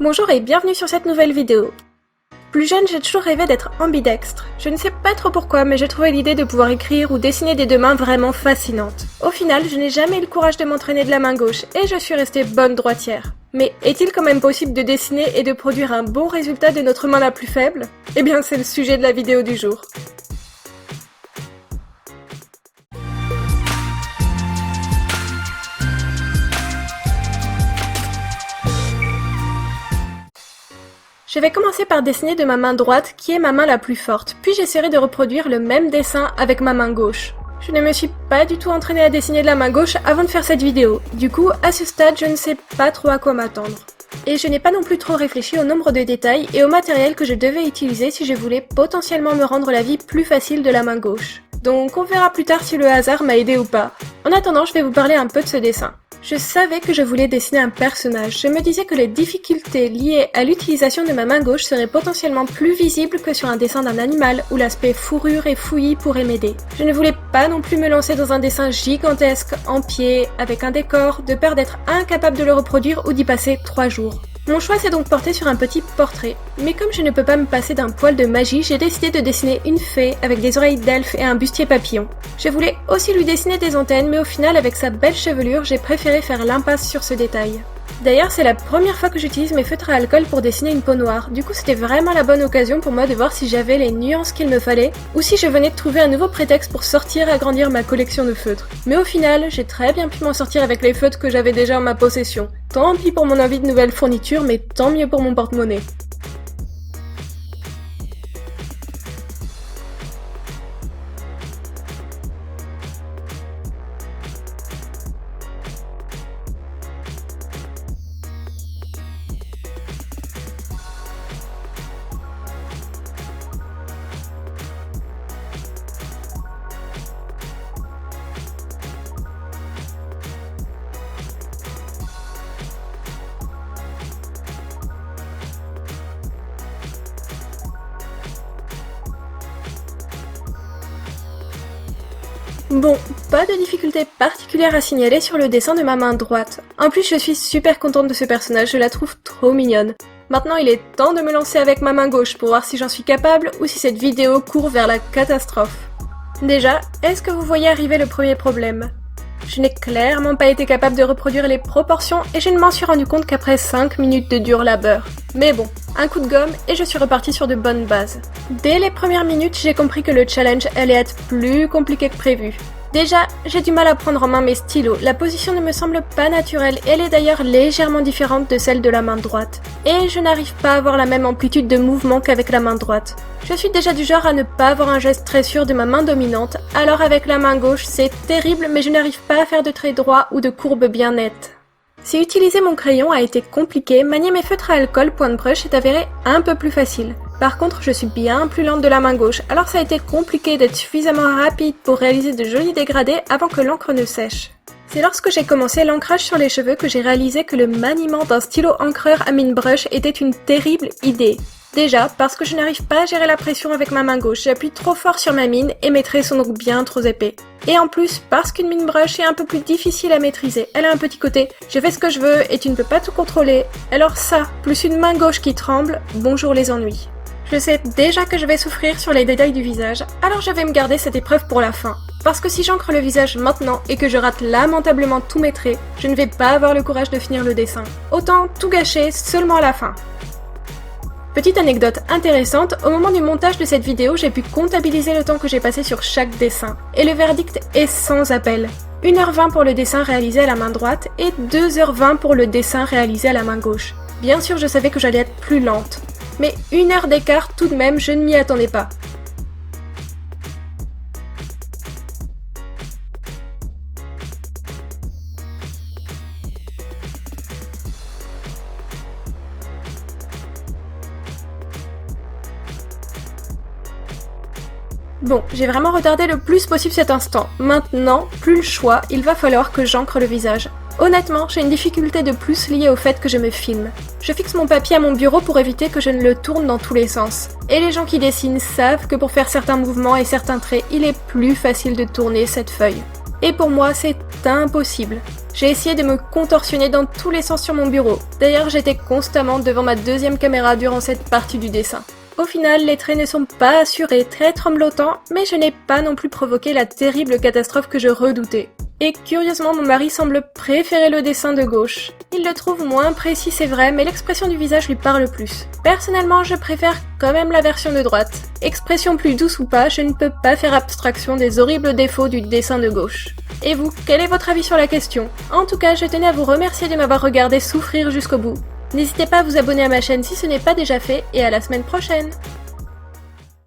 Bonjour et bienvenue sur cette nouvelle vidéo. Plus jeune, j'ai toujours rêvé d'être ambidextre. Je ne sais pas trop pourquoi, mais j'ai trouvé l'idée de pouvoir écrire ou dessiner des deux mains vraiment fascinante. Au final, je n'ai jamais eu le courage de m'entraîner de la main gauche et je suis restée bonne droitière. Mais est-il quand même possible de dessiner et de produire un bon résultat de notre main la plus faible? Eh bien, c'est le sujet de la vidéo du jour. Je vais commencer par dessiner de ma main droite, qui est ma main la plus forte, puis j'essaierai de reproduire le même dessin avec ma main gauche. Je ne me suis pas du tout entraînée à dessiner de la main gauche avant de faire cette vidéo, du coup, à ce stade, je ne sais pas trop à quoi m'attendre. Et je n'ai pas non plus trop réfléchi au nombre de détails et au matériel que je devais utiliser si je voulais potentiellement me rendre la vie plus facile de la main gauche. Donc on verra plus tard si le hasard m'a aidé ou pas. En attendant, je vais vous parler un peu de ce dessin. Je savais que je voulais dessiner un personnage. Je me disais que les difficultés liées à l'utilisation de ma main gauche seraient potentiellement plus visibles que sur un dessin d'un animal où l'aspect fourrure et fouillis pourrait m'aider. Je ne voulais pas non plus me lancer dans un dessin gigantesque en pied avec un décor de peur d'être incapable de le reproduire ou d'y passer 3 jours. Mon choix s'est donc porté sur un petit portrait, mais comme je ne peux pas me passer d'un poil de magie, j'ai décidé de dessiner une fée avec des oreilles d'elfe et un bustier papillon. Je voulais aussi lui dessiner des antennes, mais au final, avec sa belle chevelure, j'ai préféré faire l'impasse sur ce détail. D'ailleurs, c'est la première fois que j'utilise mes feutres à alcool pour dessiner une peau noire, du coup c'était vraiment la bonne occasion pour moi de voir si j'avais les nuances qu'il me fallait, ou si je venais de trouver un nouveau prétexte pour sortir et agrandir ma collection de feutres. Mais au final, j'ai très bien pu m'en sortir avec les feutres que j'avais déjà en ma possession. Tant pis pour mon envie de nouvelles fournitures, mais tant mieux pour mon porte-monnaie. Bon, pas de difficulté particulière à signaler sur le dessin de ma main droite. En plus, je suis super contente de ce personnage, je la trouve trop mignonne. Maintenant, il est temps de me lancer avec ma main gauche pour voir si j'en suis capable ou si cette vidéo court vers la catastrophe. Déjà, est-ce que vous voyez arriver le premier problème? Je n'ai clairement pas été capable de reproduire les proportions et je ne m'en suis rendu compte qu'après 5 minutes de dur labeur. Mais bon, un coup de gomme et je suis repartie sur de bonnes bases. Dès les premières minutes, j'ai compris que le challenge allait être plus compliqué que prévu. Déjà, j'ai du mal à prendre en main mes stylos, la position ne me semble pas naturelle, elle est d'ailleurs légèrement différente de celle de la main droite. Et je n'arrive pas à avoir la même amplitude de mouvement qu'avec la main droite. Je suis déjà du genre à ne pas avoir un geste très sûr de ma main dominante, alors avec la main gauche c'est terrible mais je n'arrive pas à faire de traits droits ou de courbes bien nettes. Si utiliser mon crayon a été compliqué, manier mes feutres à alcool point brush est avéré un peu plus facile. Par contre, je suis bien plus lente de la main gauche, alors ça a été compliqué d'être suffisamment rapide pour réaliser de jolis dégradés avant que l'encre ne sèche. C'est lorsque j'ai commencé l'ancrage sur les cheveux que j'ai réalisé que le maniement d'un stylo encreur à mine brush était une terrible idée. Déjà, parce que je n'arrive pas à gérer la pression avec ma main gauche, j'appuie trop fort sur ma mine et mes traits sont donc bien trop épais. Et en plus, parce qu'une mine brush est un peu plus difficile à maîtriser, elle a un petit côté « je fais ce que je veux et tu ne peux pas tout contrôler ». Alors ça, plus une main gauche qui tremble, bonjour les ennuis. Je sais déjà que je vais souffrir sur les détails du visage, alors je vais me garder cette épreuve pour la fin. Parce que si j'ancre le visage maintenant et que je rate lamentablement tous mes traits, je ne vais pas avoir le courage de finir le dessin. Autant tout gâcher seulement à la fin. Petite anecdote intéressante, au moment du montage de cette vidéo, j'ai pu comptabiliser le temps que j'ai passé sur chaque dessin. Et le verdict est sans appel. 1h20 pour le dessin réalisé à la main droite et 2h20 pour le dessin réalisé à la main gauche. Bien sûr, je savais que j'allais être plus lente. Mais 1 heure d'écart tout de même, je ne m'y attendais pas. Bon, j'ai vraiment retardé le plus possible cet instant. Maintenant, plus le choix, il va falloir que j'ancre le visage. Honnêtement, j'ai une difficulté de plus liée au fait que je me filme. Je fixe mon papier à mon bureau pour éviter que je ne le tourne dans tous les sens. Et les gens qui dessinent savent que pour faire certains mouvements et certains traits, il est plus facile de tourner cette feuille. Et pour moi, c'est impossible. J'ai essayé de me contorsionner dans tous les sens sur mon bureau. D'ailleurs, j'étais constamment devant ma deuxième caméra durant cette partie du dessin. Au final, les traits ne sont pas assurés, très tremblotants, mais je n'ai pas non plus provoqué la terrible catastrophe que je redoutais. Et curieusement, mon mari semble préférer le dessin de gauche. Il le trouve moins précis, c'est vrai, mais l'expression du visage lui parle plus. Personnellement, je préfère quand même la version de droite. Expression plus douce ou pas, je ne peux pas faire abstraction des horribles défauts du dessin de gauche. Et vous, quel est votre avis sur la question? En tout cas, je tenais à vous remercier de m'avoir regardé souffrir jusqu'au bout. N'hésitez pas à vous abonner à ma chaîne si ce n'est pas déjà fait, et à la semaine prochaine!